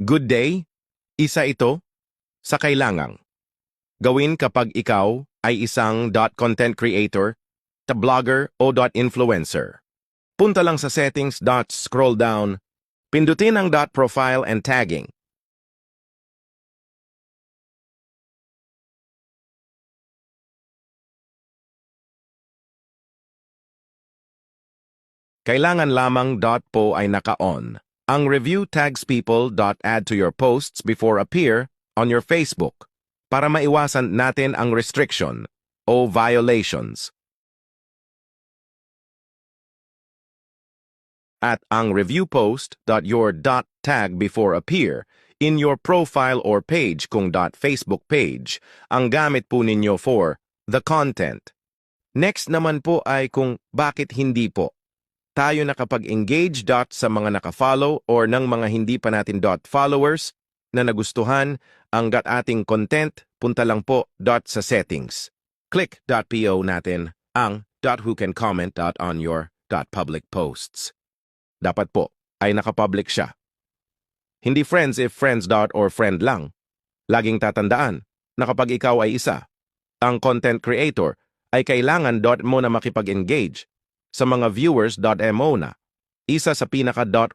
Good day? Isa ito sa kailangang gawin kapag ikaw ay isang .content creator, blogger o .influencer. Punta lang sa settings, scroll down, pindutin ang .profile and tagging. Kailangan lamang .po ay naka-on. Ang review tags people .add to your posts before appear on your Facebook para maiwasan natin ang restriction o violations. At ang review post .your .tag before appear in your profile or page kung .facebook page ang gamit po ninyo for the content. Next naman po ay kung bakit hindi po tayo nakapag-engage sa mga nakafollow or ng mga hindi pa natin followers na nagustuhan ang ating content, punta lang po sa settings. Click .po natin ang who can comment on your public posts. Dapat po ay nakapublic siya. Hindi friends if friends or friend lang. Laging tatandaan na kapag ikaw ay isa, ang content creator ay kailangan mo na makipag-engage sa mga viewers.mo na. Isa sa pinaka-required